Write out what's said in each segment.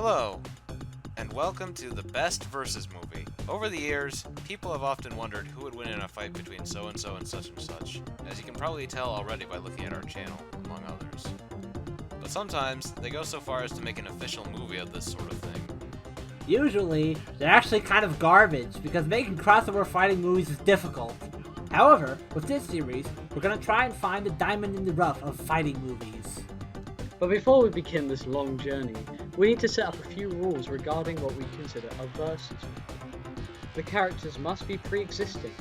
Hello, and welcome to the Best Versus movie. Over the years, people have often wondered who would win in a fight between so-and-so and such, as you can probably tell already by looking at our channel, among others. But sometimes, they go so far as to make an official movie of this sort of thing. Usually, they're actually kind of garbage, because making crossover fighting movies is difficult. However, with this series, we're gonna try and find the diamond in the rough of fighting movies. But before we begin this long journey, we need to set up a few rules regarding what we consider a versus movie. The characters must be pre-existing,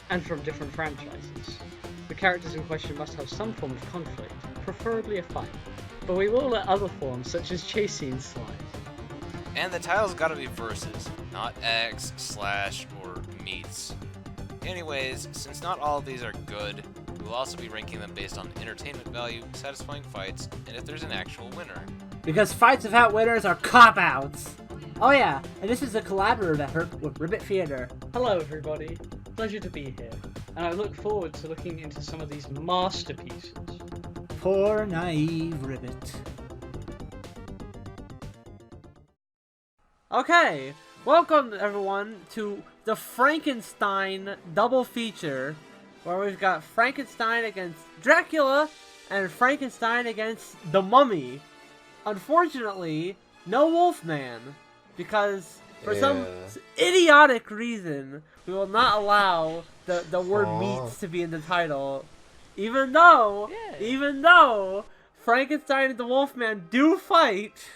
and from different franchises. The characters in question must have some form of conflict, preferably a fight, but we will let other forms such as chase scenes slide. And the title's gotta be versus, not X, slash, or meets. Anyways, since not all of these are good, we'll also be ranking them based on entertainment value, satisfying fights, and if there's an actual winner. Because fights without winners are cop-outs! Oh yeah, and this is a collaborative effort with Ribbit Theater. Hello everybody, pleasure to be here, and I look forward to looking into some of these masterpieces. Poor naive Ribbit. Okay, welcome everyone to the Frankenstein double feature, where we've got Frankenstein against Dracula and Frankenstein against the Mummy. Unfortunately, no Wolfman, because for some idiotic reason, we will not allow the word meats to be in the title, even though Frankenstein and the Wolfman do fight.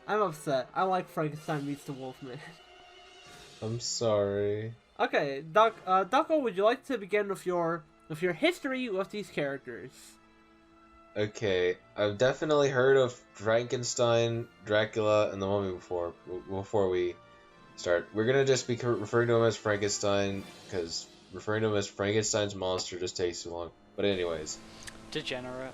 I'm upset. I like Frankenstein meets the Wolfman. I'm sorry. Okay, Ducko, would you like to begin with your history with these characters? Okay, I've definitely heard of Frankenstein, Dracula, and the Mummy before. Before we start, we're gonna just be referring to him as Frankenstein, because referring to him as Frankenstein's monster just takes too long. But anyways, Degenerate.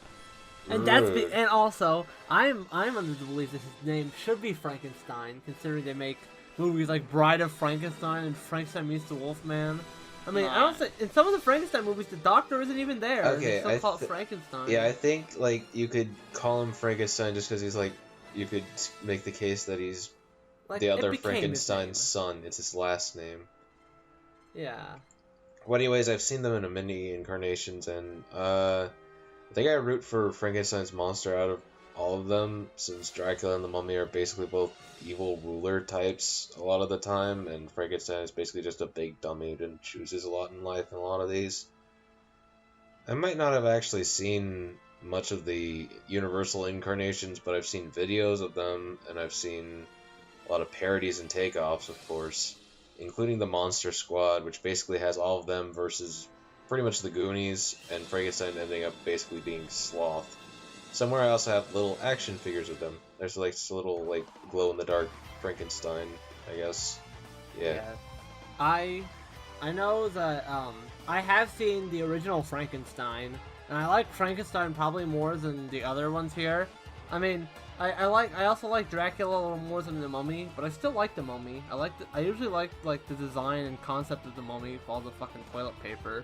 And and also, I'm under the belief that his name should be Frankenstein, considering they make movies like Bride of Frankenstein and Frankenstein Meets the Wolfman. I mean, I don't think in some of the Frankenstein movies the Doctor isn't even there. Okay, they still call it Frankenstein. Yeah, I think like you could call him Frankenstein just because he's like you could make the case that he's like, the other Frankenstein's son. It's his last name. Yeah. Well, anyways, I've seen them in many incarnations, and I think I root for Frankenstein's monster out of all of them, since Dracula and the Mummy are basically both evil ruler types a lot of the time, and Frankenstein is basically just a big dummy who didn't chooses a lot in life in a lot of these. I might not have actually seen much of the Universal incarnations, but I've seen videos of them, and I've seen a lot of parodies and takeoffs, of course, including the Monster Squad, which basically has all of them versus pretty much the Goonies, and Frankenstein ending up basically being Sloth. Somewhere I also have little action figures of them. There's like this little like glow-in-the-dark Frankenstein, I guess. Yeah. I know that I have seen the original Frankenstein, and I like Frankenstein probably more than the other ones here. I mean, I also like Dracula a little more than the Mummy, but I still like the Mummy. I usually like the design and concept of the Mummy with all the fucking toilet paper.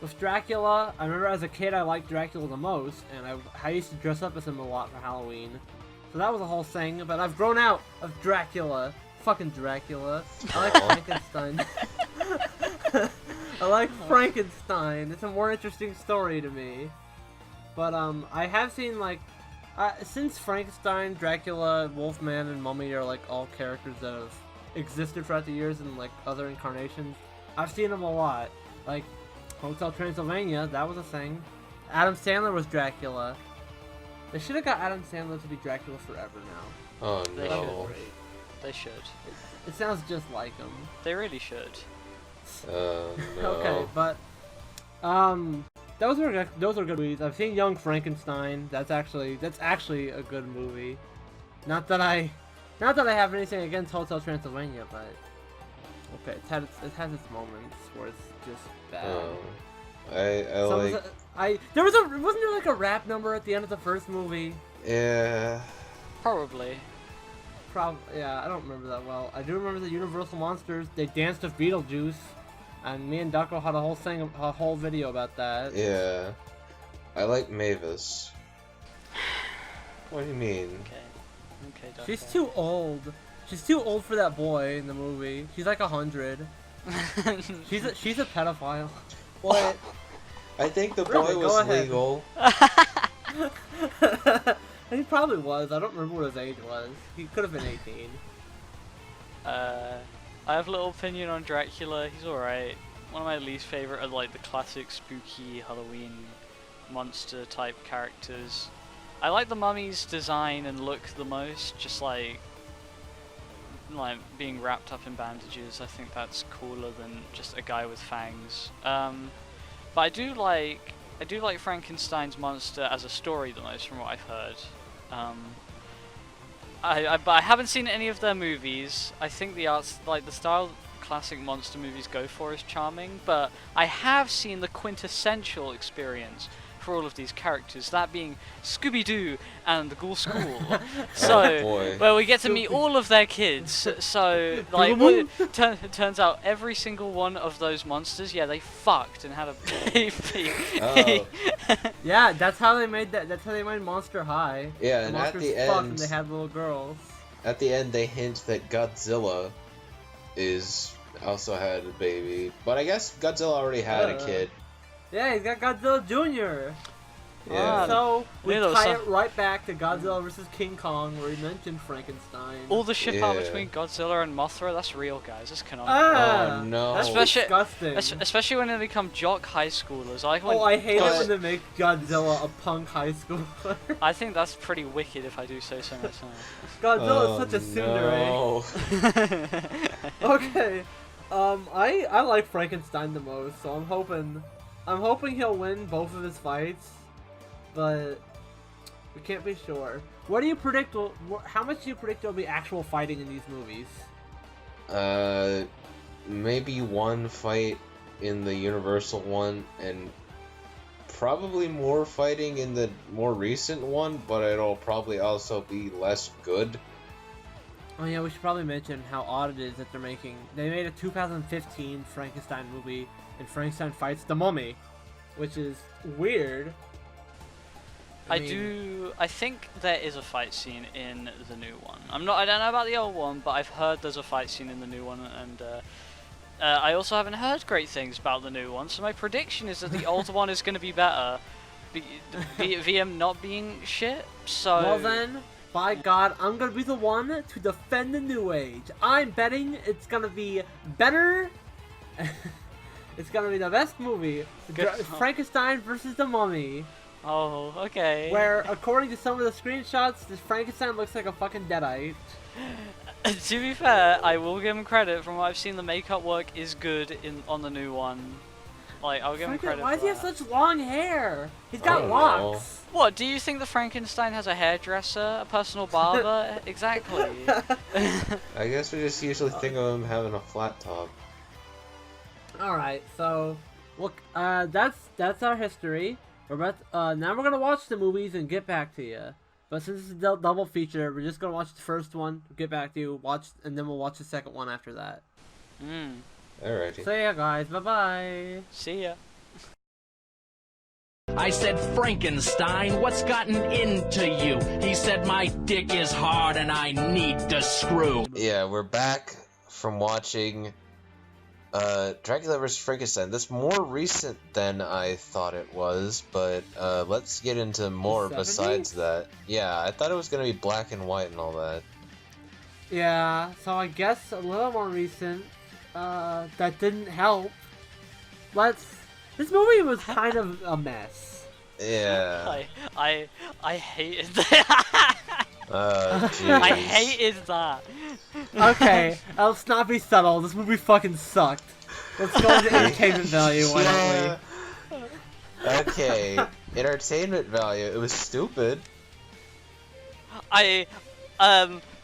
With Dracula, I remember as a kid I liked Dracula the most, and I used to dress up as him a lot for Halloween. So that was a whole thing, but I've grown out of Dracula. Fucking Dracula. I like Frankenstein. I like Frankenstein. It's a more interesting story to me. But I have seen since Frankenstein, Dracula, Wolfman, and Mummy are like all characters that have existed throughout the years in like other incarnations, I've seen them a lot. Like Hotel Transylvania, that was a thing. Adam Sandler was Dracula. They should have got Adam Sandler to be Dracula forever now. Oh no. They should. It sounds just like him. They really should. No. Okay, but those are good movies. I've seen Young Frankenstein. That's actually a good movie. Not that I have anything against Hotel Transylvania, but okay, it has its moments where it's just bad. Wasn't there like a rap number at the end of the first movie? Yeah. Probably. Yeah, I don't remember that well. I do remember the Universal Monsters. They danced with Beetlejuice, and me and Ducko had a whole video about that. Yeah. I like Mavis. What do you mean? Okay. Okay, Ducko. She's too old. She's too old for that boy in the movie. She's like 100. She's a pedophile. What? I think the Ribbit, boy go was ahead. legal. He probably was. I don't remember what his age was. He could have been 18. I have a little opinion on Dracula. He's alright. One of my least favorite are like the classic spooky Halloween monster type characters. I like the mummy's design and look the most, just like being wrapped up in bandages. I think that's cooler than just a guy with fangs. But I do like Frankenstein's monster as a story the most, from what I've heard. But I haven't seen any of their movies. I think the arts, like the style classic monster movies go for, is charming, but I have seen the quintessential experience for all of these characters, that being Scooby-Doo and the Ghoul School. So, boy. well, we get to meet all of their kids. So, like, it turns out every single one of those monsters, yeah, they fucked and had a baby. Oh. Yeah, that's how they made that. That's how they made Monster High. Yeah, and at monsters the fucked end, and they had little girls. at the end, they hint that Godzilla also had a baby, but I guess Godzilla already had a kid. Yeah, he's got Godzilla Jr. Yeah. So we Yeah, that was tie some- it right back to Godzilla vs. King Kong, where he mentioned Frankenstein. All the ship out Yeah. between Godzilla and Mothra, that's real, guys. That's canonical. Ah, Oh, no. that's Especially- disgusting. Especially when they become jock high schoolers. I like when, Oh, I hate it But- when they make Godzilla a punk high schooler. I think that's pretty wicked, if I do say so myself. Godzilla's such a tsundere. no. Okay, I like Frankenstein the most, so I'm hoping he'll win both of his fights, but we can't be sure. What do you predict? How much do you predict there'll be actual fighting in these movies? Maybe one fight in the Universal one, and probably more fighting in the more recent one, but it'll probably also be less good. Oh yeah, we should probably mention how odd it is that they made a 2015 Frankenstein movie, and Frankenstein fights the mummy, which is weird. I think there is a fight scene in the new one. I don't know about the old one, but I've heard there's a fight scene in the new one, and I also haven't heard great things about the new one, so my prediction is that the old one is going to be better, VM not being shit, so... Well then, by God, I'm gonna be the one to defend the New Age. I'm betting it's gonna be better. It's gonna be the best movie. Frankenstein versus the Mummy. Oh, okay. Where, according to some of the screenshots, this Frankenstein looks like a fucking deadite. To be fair, I will give him credit. From what I've seen, the makeup work is good on the new one. Like, I'll give him credit. Why for does he that. have such long hair? He's I got don't locks. What, do you think the Frankenstein has a hairdresser, a personal barber? Exactly. I guess we just usually think of him having a flat top. All right, so look, that's our history. Now we're gonna watch the movies and get back to you. But since it's a double feature, we're just gonna watch the first one, get back to you, and then we'll watch the second one after that. Alrighty. So yeah, guys, bye bye. See ya. I said, Frankenstein, what's gotten into you? He said, my dick is hard and I need to screw. Yeah, we're back from watching Dracula vs. Frankenstein. That's more recent than I thought it was, but let's get into more The 70s? besides that. Yeah, I thought it was gonna be black and white and all that. Yeah, so I guess a little more recent. That didn't help. This movie was kind of a mess. Yeah. I hated that. Jeez. I hated that. Okay, let's not be subtle. This movie fucking sucked. Let's go into entertainment value, why don't we? Okay, entertainment value. It was stupid.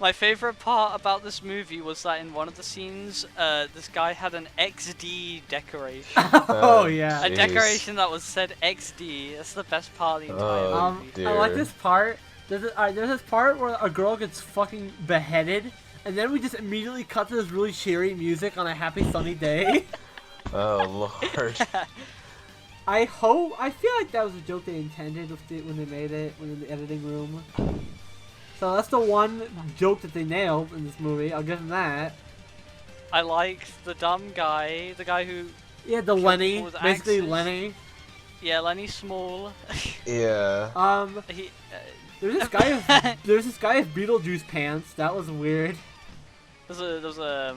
My favorite part about this movie was that in one of the scenes, this guy had an XD decoration. Oh yeah. A Jeez. decoration that was said XD. That's the best part of the entire movie. I like dear. this part. There's this part where a girl gets fucking beheaded, and then we just immediately cut to this really cheery music on a happy sunny day. Oh lord. I feel like that was a joke they intended when they made it, when in the editing room. So that's the one joke that they nailed in this movie. I'll give them that. I liked the dumb guy, the guy who... Yeah, the killed Lenny. people with Basically, axes. Lenny. Yeah, Lenny Small. Yeah. He, There's this guy with Beetlejuice pants. That was weird. there was a...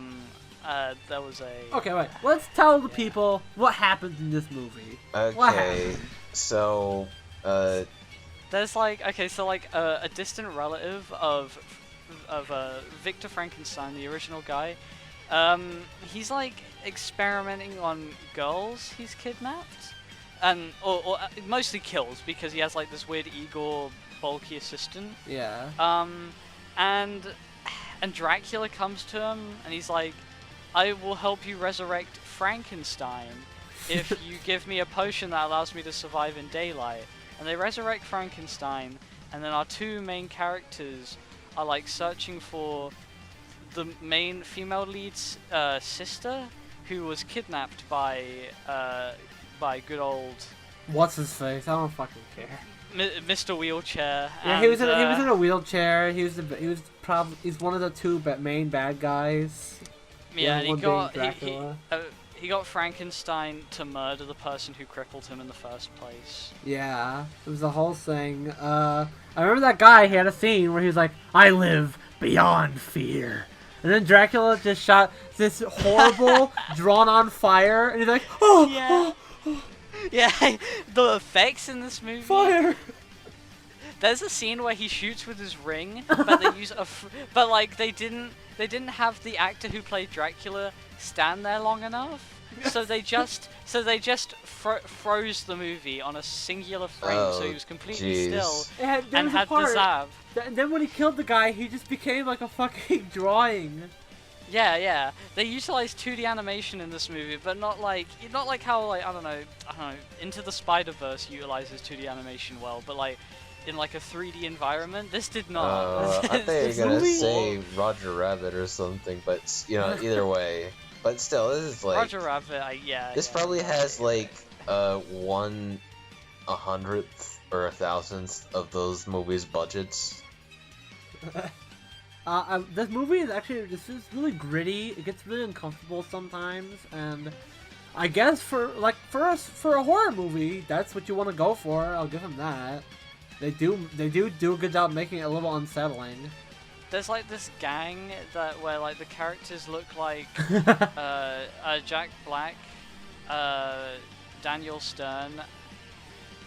Okay, wait. Let's tell the people what happens in this movie. What Okay. happens? So, There's like, okay, so like a distant relative of Victor Frankenstein, the original guy. He's like experimenting on girls he's kidnapped, and or mostly kills because he has like this weird Igor bulky assistant. Yeah. And Dracula comes to him and he's like, I will help you resurrect Frankenstein if you give me a potion that allows me to survive in daylight. And they resurrect Frankenstein, and then our two main characters are like searching for the main female lead's sister, who was kidnapped by good old What's his face? I don't fucking care. Mr. Wheelchair. Yeah, he was in a wheelchair. He's one of the two main bad guys. Yeah, and one being Dracula. he got Frankenstein to murder the person who crippled him in the first place. Yeah, it was the whole thing. I remember that guy. He had a scene where he was like, "I live beyond fear," and then Dracula just shot this horrible, drawn on fire, and he's like, "Oh, Yeah. Yeah, the effects in this movie. fire!" There's a scene where he shoots with his ring, but they use but like they didn't have the actor who played Dracula stand there long enough. So they just froze the movie on a singular frame, so he was completely still and had the zap. And then when he killed the guy, he just became like a fucking drawing. Yeah. They utilized 2D animation in this movie, but not like how like I don't know, Into the Spider-Verse utilizes 2D animation well, but like in like a 3D environment, this did not. I thought you were gonna say Roger Rabbit or something, but you know, either way. But still, this is like Roger Rabbit. This probably has like 1/100th or 1,000th of those movies' budgets. This movie is actually just really gritty. It gets really uncomfortable sometimes, and I guess for a horror movie, that's what you want to go for. I'll give them that. They do a good job making it a little unsettling. There's like this gang where like the characters look like Jack Black, Daniel Stern,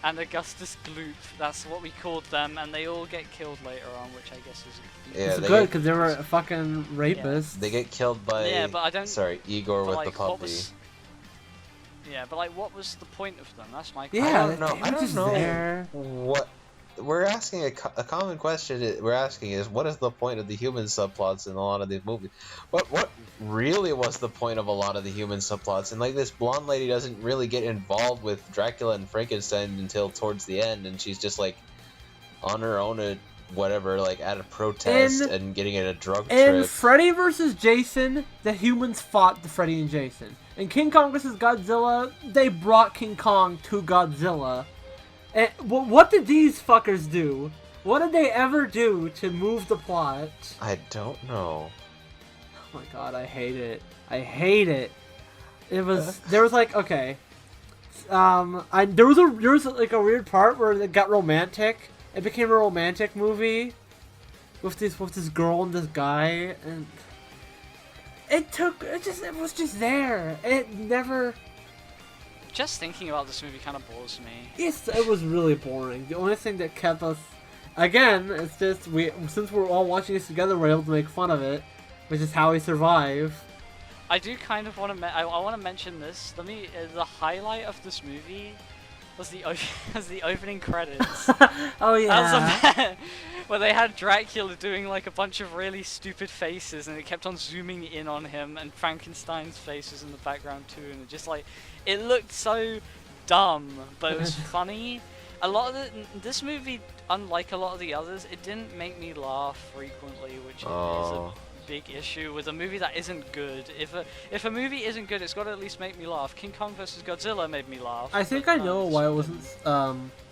and Augustus Gloop. That's what we called them, and they all get killed later on, which I guess is it's good because they were fucking rapists. They get killed by but I don't. Sorry, Igor with like, the puppy. But like, what was the point of them? That's my question. I don't know. I don't know there. what. We're asking a common question. We're asking is, what is the point of the human subplots in a lot of these movies? What really was the point of a lot of the human subplots? And like, this blonde lady doesn't really get involved with Dracula and Frankenstein until towards the end, and she's just like on her own at whatever, like at a protest and getting in a drug trip. In Freddy vs. Jason, the humans fought the Freddy and Jason. In King Kong vs. Godzilla, they brought King Kong to Godzilla. And what did these fuckers do? What did they ever do to move the plot? I don't know. Oh my god, I hate it. I hate it. There was like, okay. There was like a weird part where it got romantic. It became a romantic movie with this girl and this guy, and it was just there. It never. Just thinking about this movie kind of bores me. Yes, it was really boring. The only thing that kept us, again, it's just since we're all watching this together, we're able to make fun of it, which is how we survive. I do kind of want to. I want to mention this. The highlight of this movie was the opening credits. Oh yeah. Where they had Dracula doing like a bunch of really stupid faces, and it kept on zooming in on him, and Frankenstein's face was in the background too, and it just like it looked so dumb, but it was funny. This movie, unlike a lot of the others, it didn't make me laugh frequently, which is a big issue with a movie that isn't good. If a movie isn't good, it's got to at least make me laugh. King Kong vs. Godzilla made me laugh. I think I know why it wasn't.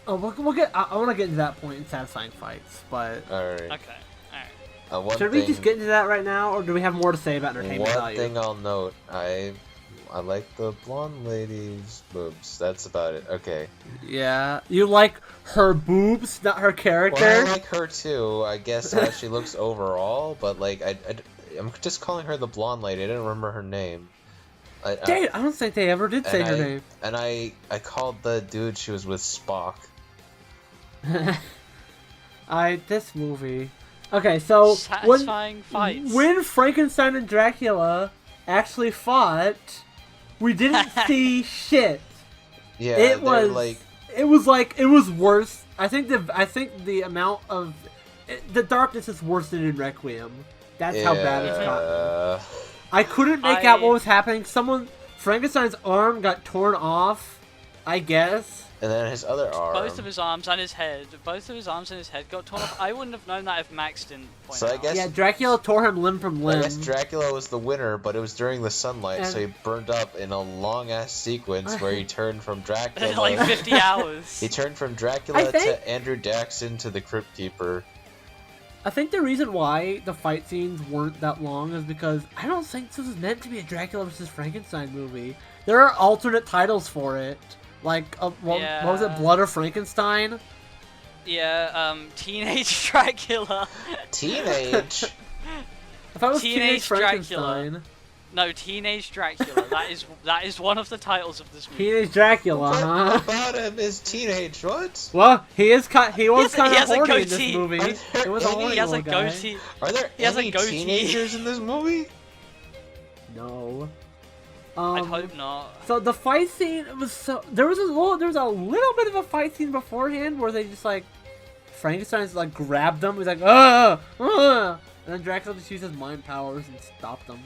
We'll get. I want to get to that point in satisfying fights, but. All right. Okay. Should we just get into that right now, or do we have more to say about entertainment One value? thing I'll note, I like the blonde lady's boobs. That's about it. Okay. Yeah, you like her boobs, not her character. Well, I like her too. I guess how she looks overall, but like I'm just calling her the blonde lady. I didn't remember her name. I don't think they ever did say her name. And I called the dude she was with Spock. This movie. Okay, so satisfying fights. When Frankenstein and Dracula actually fought, we didn't see shit. Yeah, it was worse. I think the amount of the darkness is worse than in Requiem. That's how bad it's gotten. I couldn't make out what was happening. Frankenstein's arm got torn off, I guess. And then his other arm. Both of his arms and his head got torn off. I wouldn't have known that if Max didn't point out. I guess, yeah, Dracula tore him limb from limb. I guess Dracula was the winner, but it was during the sunlight, so he burned up in a long-ass sequence where he turned from Dracula... like 50 hours. He turned from Dracula to Andrew Jackson to the Crypt Keeper. I think the reason why the fight scenes weren't that long is because I don't think this was meant to be a Dracula vs. Frankenstein movie. There are alternate titles for it. Like, what was it, Blood of Frankenstein? Yeah, Teenage Dracula. Teenage? I thought it was Teenage Frankenstein. Dracula. No, Teenage Dracula. that is one of the titles of this movie. Teenage Dracula, What about him is teenage, what? Well, he was kind of horny in this goatee. movie. It was a horny He has a little guy. goatee. Are there any teenagers in this movie? No. I'd hope not. So the fight scene there was a little bit of a fight scene beforehand where they just like Frankenstein's like grabbed him. He's like and then Dracula just uses mind powers and stopped them.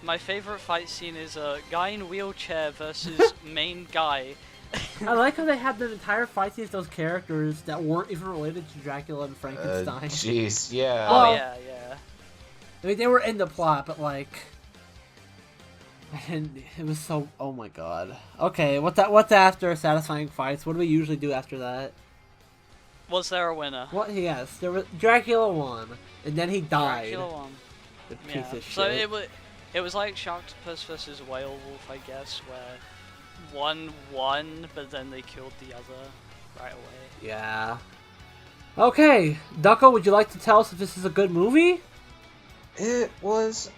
My favorite fight scene is a guy in wheelchair versus main guy. I like how they had the entire fight scene with those characters that weren't even related to Dracula and Frankenstein. Jeez, yeah. Oh yeah. I mean, they were in the plot, but like. It was so. Oh my god. Okay, what's after satisfying fights? What do we usually do after that? Was there a winner? What? Yes, there was. Dracula won, and then he died. Dracula won. The piece of shit. So it was like Sharktopus versus Werewolf, I guess, where one won, but then they killed the other right away. Yeah. Okay, Ducko, would you like to tell us if this is a good movie? It was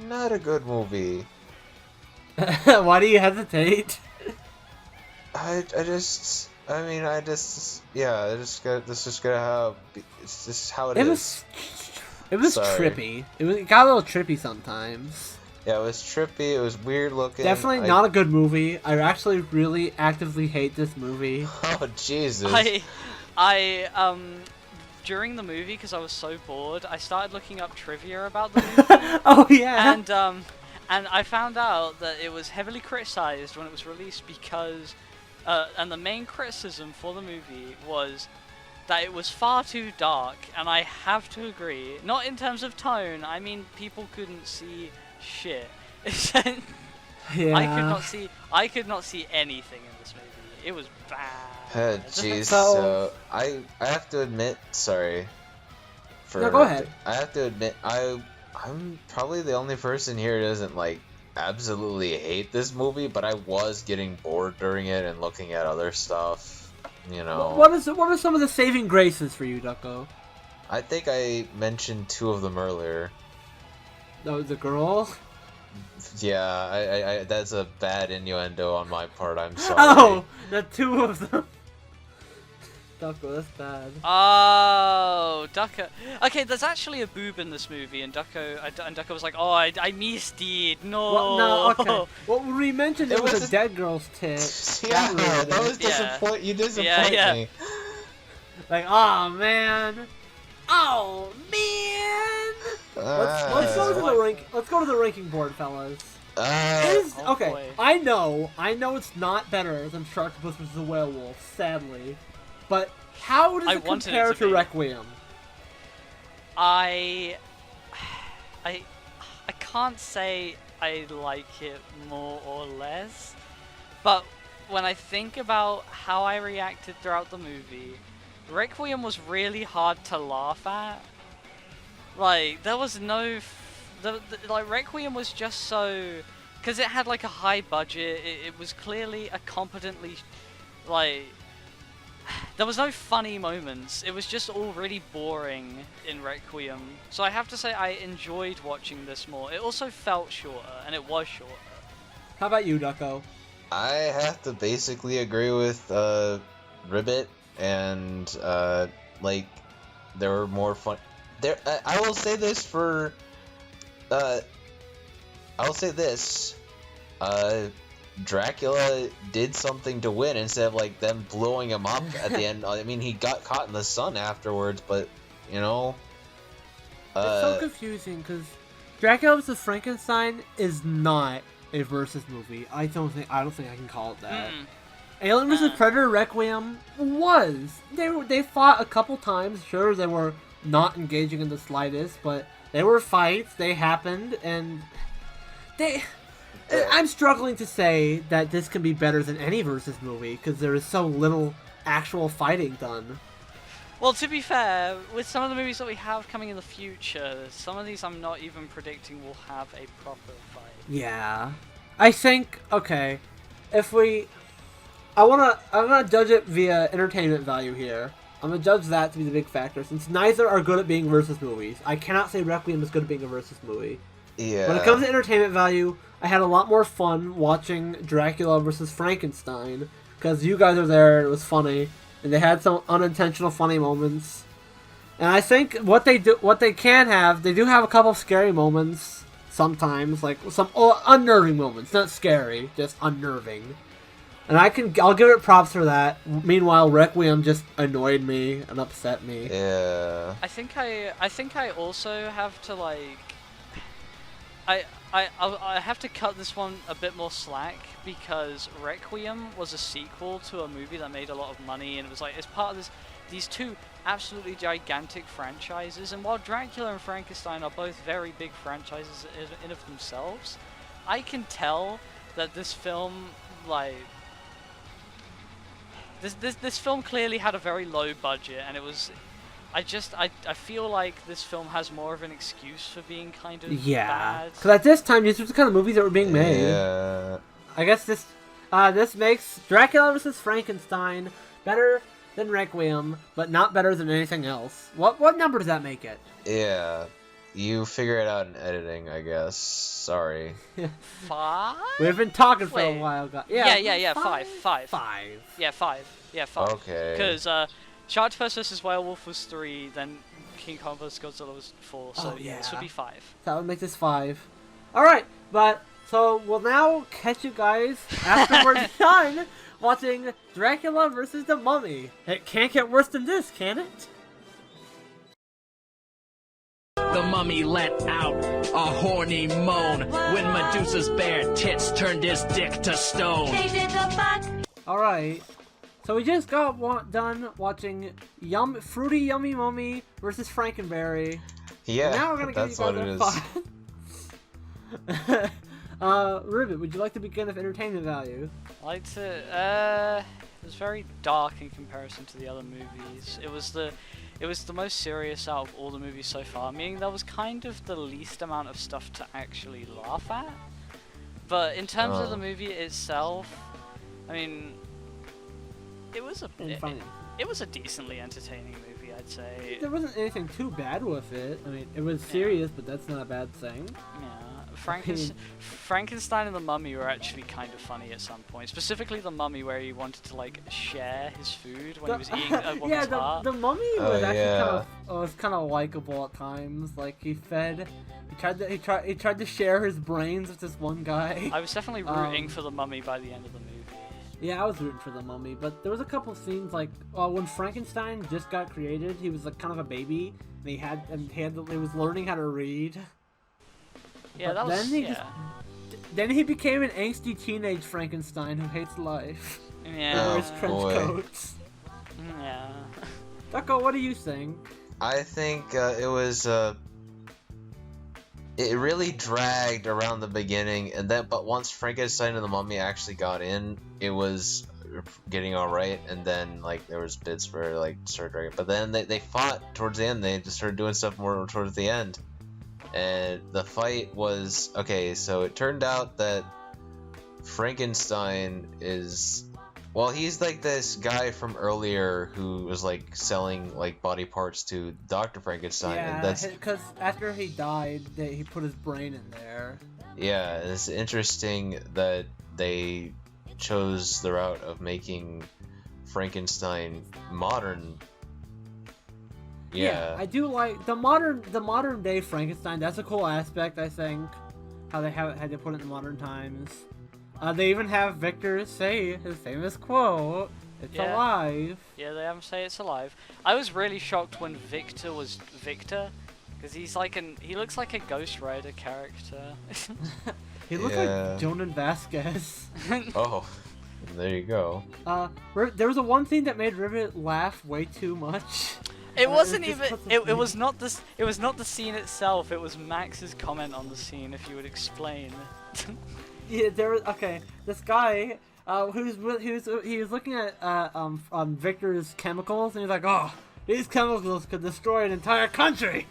not a good movie. Why do you hesitate? It's just how it is. It was trippy. It got a little trippy sometimes. Yeah, it was trippy. It was weird looking. Definitely not a good movie. I actually really actively hate this movie. Oh Jesus! I during the movie, because I was so bored, I started looking up trivia about the movie. Oh yeah. And I found out that it was heavily criticized when it was released because, and the main criticism for the movie was that it was far too dark, and I have to agree. Not in terms of tone, I mean people couldn't see shit. Yeah. I could not see anything in this movie. It was bad. Jeez. So I have to admit, sorry. No, go ahead. I have to admit, I'm probably the only person here who doesn't like absolutely hate this movie, but I was getting bored during it and looking at other stuff, you know. What are some of the saving graces for you, Ducko? I think I mentioned two of them earlier. The girl? Yeah, I that's a bad innuendo on my part, I'm sorry. Oh, the two of them. Ducko, that's bad. Oh, Ducko. Okay, there's actually a boob in this movie, and Ducko was like, "Oh, I missed it. No." Well, no, okay. Well, we mentioned it was a dead girl's tit. Yeah, that was disappointing. You disappoint me. Like, oh man. Oh man. Let's go to the rank. Let's go to the ranking board, fellas. Okay, boy. I know it's not better than Sharktopus vs. the Werewolf, sadly. But how does it compare to Requiem? I can't say I like it more or less, but when I think about how I reacted throughout the movie, Requiem was really hard to laugh at. Like, there was no... like, Requiem was just so... Because it had, like, a high budget, it was clearly a competently... Like... There was no funny moments. It was just all really boring in Requiem. So I have to say I enjoyed watching this more. It also felt shorter, and it was shorter. How about you, Ducko? I have to basically agree with Ribbit, and like there were more fun. I will say this for I will say this. Dracula did something to win instead of like them blowing him up at the end. I mean, he got caught in the sun afterwards, but you know, it's so confusing because Dracula vs. Frankenstein is not a versus movie. I don't think I can call it that. Alien vs. Predator Requiem was. They fought a couple times. Sure, they were not engaging in the slightest, but they were fights. They happened, and I'm struggling to say that this can be better than any versus movie because there is so little actual fighting done. Well, to be fair, with some of the movies that we have coming in the future, some of these I'm not even predicting will have a proper fight. Yeah, I think okay. I'm gonna judge it via entertainment value here. I'm gonna judge that to be the big factor since neither are good at being versus movies. I cannot say Requiem is good at being a versus movie. yeah. When it comes to entertainment value, I had a lot more fun watching Dracula versus Frankenstein because you guys were there and it was funny, and they had some unintentional funny moments. And I think what they do have a couple of scary moments sometimes, like some unnerving moments, not scary, just unnerving. And I'll give it props for that. Meanwhile, Requiem just annoyed me and upset me. Yeah. I think I also have to like. I have to cut this one a bit more slack because Requiem was a sequel to a movie that made a lot of money, and it was like it's part of these two absolutely gigantic franchises. And while Dracula and Frankenstein are both very big franchises in of themselves, I can tell that this film like this film clearly had a very low budget, and it was. I feel like this film has more of an excuse for being kind of bad. Because at this time, these were the kind of movies that were being made. Yeah. I guess this makes Dracula vs. Frankenstein better than Requiem, but not better than anything else. What number does that make it? Yeah. You figure it out in editing, I guess. Sorry. 5? We've been talking for a Wait. while, guys. Yeah. 5. Yeah, 5. Yeah, 5. Okay. Because Sharktopus vs. Werewolf was 3, then King Kong vs. Godzilla was 4, so Oh, yeah. this would be 5. That would make this 5. Alright, but so we'll now catch you guys after we're done watching Dracula vs. the Mummy. It can't get worse than this, can it? The mummy let out a horny moan when Medusa's bare tits turned his dick to stone. Alright, so we just got done watching Fruity Yummy Mummy versus Frankenberry. Yeah. Now we're gonna give you that's what guys it a is. 5. Ribbit, would you like to begin with entertainment value? I like to. It was very dark in comparison to the other movies. It was the most serious out of all the movies so far, meaning there was kind of the least amount of stuff to actually laugh at. But in terms of the movie itself, I mean, it was a decently entertaining movie, I'd say. There wasn't anything too bad with it. I mean, it was serious, but that's not a bad thing. Yeah, Frankenstein and the Mummy were actually kind of funny at some point. Specifically the Mummy, where he wanted to like share his food when he was eating a woman's heart. The Mummy was actually kind of likable at times. Like he tried to share his brains with this one guy. I was definitely rooting for the Mummy by the end of the movie. Yeah, I was rooting for the Mummy, but there was a couple scenes like when Frankenstein just got created, he was like kind of a baby, and he was learning how to read. Yeah, but that was. Then he became an angsty teenage Frankenstein who hates life. Yeah. Wears trench coats. Yeah. Ducko, what do you think? I think it was. It really dragged around the beginning, but once Frankenstein and the Mummy actually got in, it was getting all right, and then like there was bits where like started dragging. But then they fought towards the end. They just started doing stuff more towards the end, and the fight was okay. So it turned out that Frankenstein is. Well, he's like this guy from earlier who was like selling like body parts to Dr. Frankenstein, and that's because after he died, he put his brain in there. yeah. It's interesting that they chose the route of making Frankenstein modern. Yeah, I do like the modern day Frankenstein. That's a cool aspect, I think. How they had to put it in modern times. They even have Victor say his famous quote, "It's Yeah. alive." Yeah, they have him say it's alive. I was really shocked when Victor was Victor, because he looks like a Ghost Rider character. He looks Yeah. like Jonan Vasquez. Oh, there you go. There was one thing that made Ribbit laugh way too much. It wasn't just even. 'cause of It me. was not this. It was not the scene itself. It was Max's comment on the scene. If you would explain. Yeah, okay. This guy, he was looking at Victor's chemicals, and he's like, "Oh, these chemicals could destroy an entire country."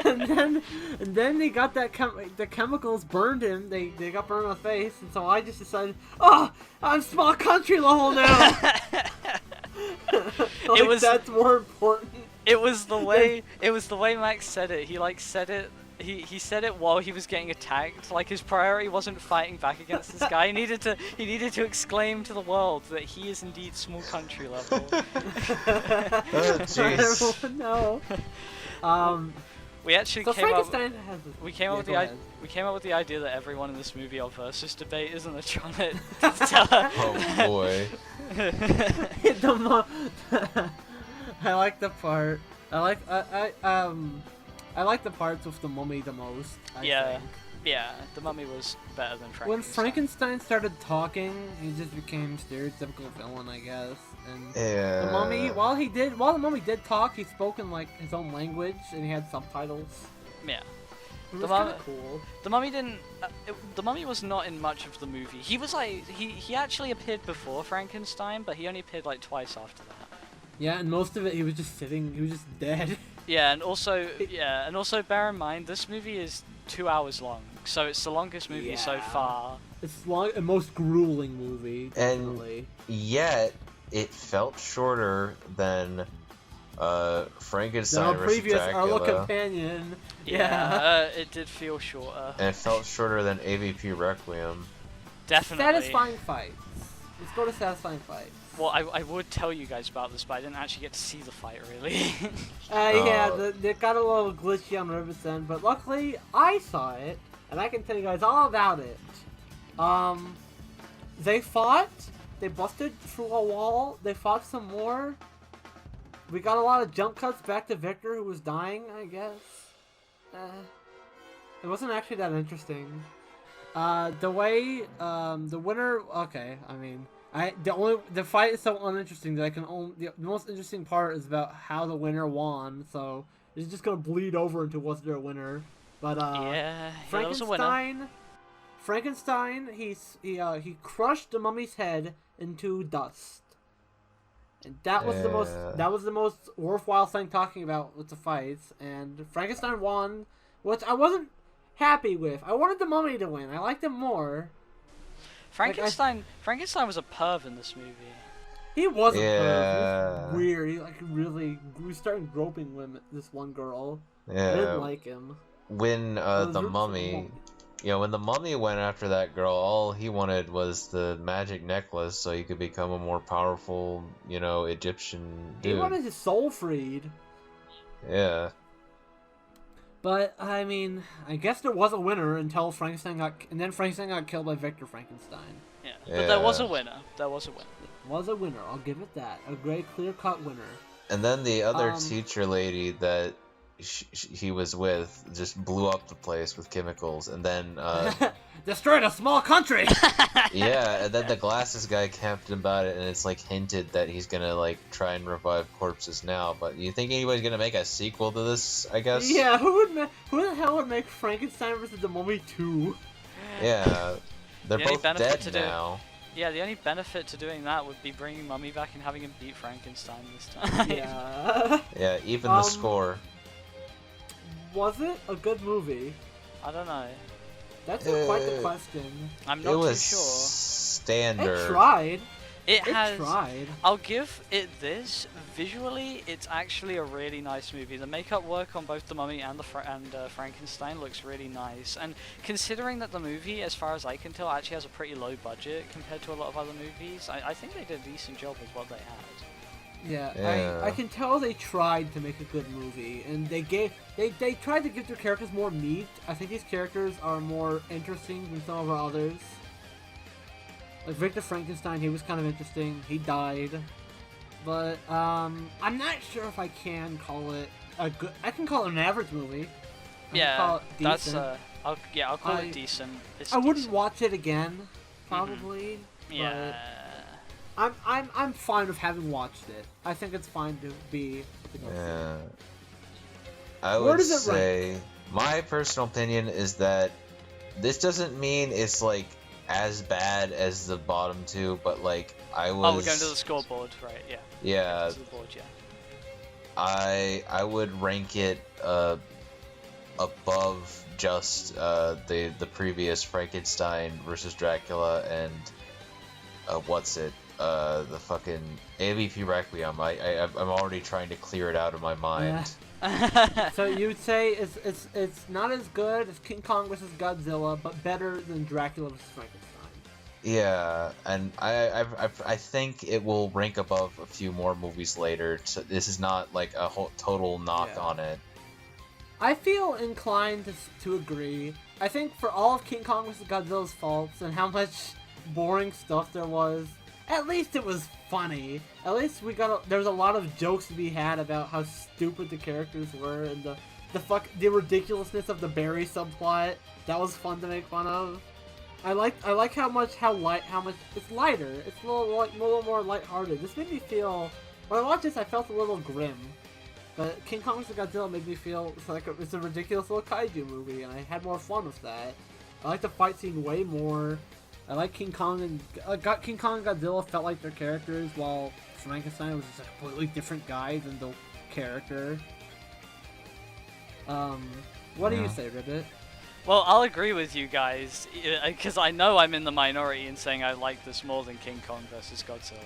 and then they got the chemicals burned him. They got burned on the face, and so I just decided, "Oh, I'm small country level now." Like, that's more important. It was the way Max said it. He like said it. He said it while he was getting attacked. Like his priority wasn't fighting back against this guy. He needed to exclaim to the world that he is indeed small country level. Oh, jeez. No. We actually So came up. Frankenstein has. We came up Yeah, with go we came up with the idea that everyone in this movie are versus debate, isn't it? Trying to tell her. Oh boy. I like the part. I like the parts with the mummy the most. I Yeah. think. Yeah, the Mummy was better than Frankenstein. When Frankenstein started talking, he just became stereotypical villain, I guess. And Yeah. the mummy, while the mummy did talk, he spoke in like his own language, and he had subtitles. Yeah. It The was mum- kind of cool. The Mummy didn't. The Mummy was not in much of the movie. He was like he actually appeared before Frankenstein, but he only appeared like twice after that. Yeah, and most of it, he was just sitting. He was just dead. Yeah, and also bear in mind this movie is 2 hours long, so it's the longest movie so Yeah. far. It's the most grueling movie. And- Definitely. Yet it felt shorter than Frankenstein Our versus previous Our Dracula, Companion. Yeah, it did feel shorter. and it felt shorter than AVP Requiem. Definitely. Satisfying fights. Let's go to satisfying fights. Well, I would tell you guys about this, but I didn't actually get to see the fight really. Yeah, they got a little glitchy on Ribbit's end, but luckily I saw it, and I can tell you guys all about it. They fought, they busted through a wall, they fought some more. We got a lot of jump cuts back to Victor, who was dying, I guess. It wasn't actually that interesting. The way, the winner, okay, I mean, the fight is so uninteresting that the most interesting part is about how the winner won, so it's just gonna bleed over into was there a winner. But yeah, there was a winner. Frankenstein, he crushed the mummy's head into dust. And that was the most worthwhile thing talking about with the fights, and Frankenstein won, which I wasn't happy with. I wanted the mummy to win. I liked him more. Frankenstein was a perv in this movie. He wasn't Yeah. perfect. He was weird. He was starting groping this one girl. I didn't Yeah. like him. When was the roots of mummy, when the mummy went after that girl, all he wanted was the magic necklace so he could become a more powerful, Egyptian He dude. wanted his soul freed. Yeah. But I mean, I guess there was a winner until Frankenstein got killed by Victor Frankenstein. Yeah, but there was a Yeah. winner. There was a winner. Was a winner. I'll give it that. A great clear-cut winner. And then the other Um, teacher lady that he was with just blew up the place with chemicals, and then Destroyed a small country. yeah, and then the glasses guy camped about it, and it's like hinted that he's gonna try and revive corpses now. But you think anybody's gonna make a sequel to this? I guess. Yeah, who the hell would make Frankenstein versus the Mummy 2? Yeah, they're The only both benefit dead to do- now. Yeah, the only benefit to doing that would be bringing Mummy back and having him beat Frankenstein this time. Yeah. Yeah, even the score. Was it a good movie? I don't know. That's quite the question. I'm not It was too sure. standard. It tried. It It has. tried. I'll give it this. Visually, it's actually a really nice movie. The makeup work on both the Mummy and Frankenstein looks really nice. And considering that the movie, as far as I can tell, actually has a pretty low budget compared to a lot of other movies, I think they did a decent job with what they had. Yeah. I can tell they tried to make a good movie, and they tried to give their characters more meat. I think these characters are more interesting than some of our others. Like Victor Frankenstein, he was kind of interesting. He died. But, I'm not sure if I can call it a good... I can call it an average movie. I can call it decent. I'll call it decent. I wouldn't watch it again, probably. Yeah. But I'm fine with having watched it. I think it's fine to be... Yeah. I would say, my personal opinion is that this doesn't mean it's, like, as bad as the bottom two, but, like, I was... Oh, we're going to the scoreboard, right, yeah. Yeah. To the board, yeah. I would rank it above just the previous Frankenstein versus Dracula and the fucking AVP Requiem. I'm already trying to clear it out of my mind. So you would say it's not as good as King Kong vs. Godzilla, but better than Dracula vs. Frankenstein. Yeah, and I think it will rank above a few more movies later. So this is not like a whole total knock on it. I feel inclined to agree. I think for all of King Kong vs. Godzilla's faults and how much boring stuff there was, at least it was funny. At least there's a lot of jokes to be had about how stupid the characters were and the ridiculousness of the Barry subplot. That was fun to make fun of. I like how much it's lighter. It's a little more lighthearted. This made me feel, when I watched this, I felt a little grim. But King Kong vs. Godzilla made me feel it's a ridiculous little kaiju movie, and I had more fun with that. I like the fight scene way more. I like King Kong and Godzilla felt like their characters, while Frankenstein was just a completely different guy than the character. What do you say, Ribbit? Well, I'll agree with you guys, because I know I'm in the minority in saying I like this more than King Kong vs. Godzilla.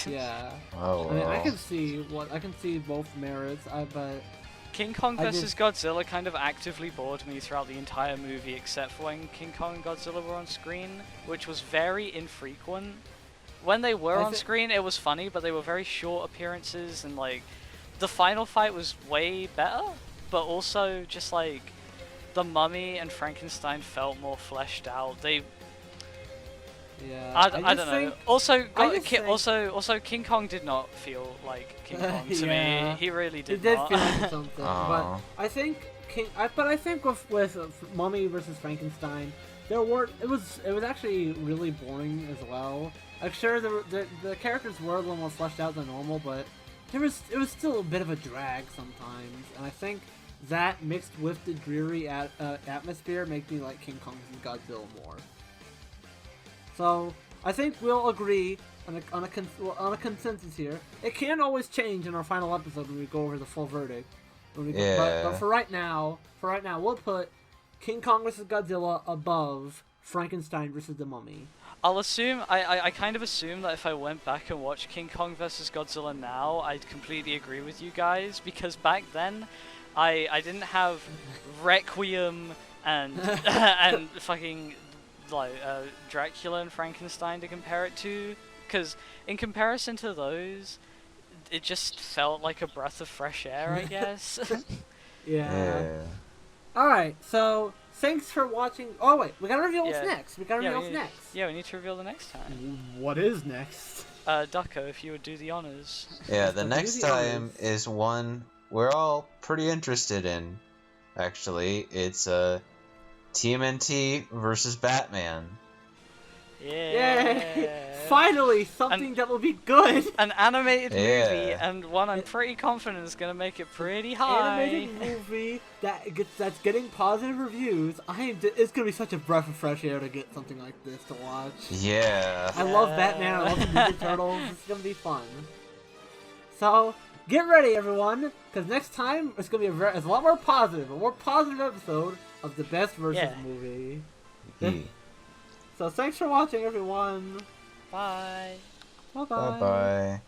Yeah. Oh. I mean, I can see both merits. But King Kong vs. Godzilla kind of actively bored me throughout the entire movie, except for when King Kong and Godzilla were on screen, which was very infrequent. When they were on screen, it was funny, but they were very short appearances, and like the final fight was way better, but also just like the Mummy and Frankenstein felt more fleshed out. I don't know. Also, King Kong did not feel like King Kong to me. He really did not. Feel like something. But I think with Mummy versus Frankenstein, it was actually really boring as well. Like sure, the characters were a little more fleshed out than normal, but it was still a bit of a drag sometimes. And I think that mixed with the dreary atmosphere made me like King Kong and Godzilla more. So I think we'll agree on a consensus here. It can always change in our final episode when we go over the full verdict. But for right now, we'll put King Kong vs. Godzilla above Frankenstein vs. the Mummy. I'll assume, I kind of assume that if I went back and watched King Kong vs. Godzilla now, I'd completely agree with you guys, because back then, I didn't have Requiem and and fucking like Dracula and Frankenstein to compare it to, because in comparison to those, it just felt like a breath of fresh air, I guess. Yeah. Alright, so thanks for watching. Oh wait, we gotta reveal what's next. We need to reveal the next time. What is next? Ducko, if you would do the honors. Yeah, the next time is one we're all pretty interested in, actually. It's TMNT versus Batman. Yeah. Finally, something that will be good. An animated movie, Yeah. and one I'm pretty confident is gonna make it pretty high. Animated movie that's getting positive reviews. It's gonna be such a breath of fresh air to get something like this to watch. Yeah. I love Batman. I love the Ninja Turtles. It's gonna be fun. So get ready, everyone, because next time it's gonna be a lot more positive, a more positive episode of the best versus movie. So thanks for watching, everyone. Bye. Bye Bye bye.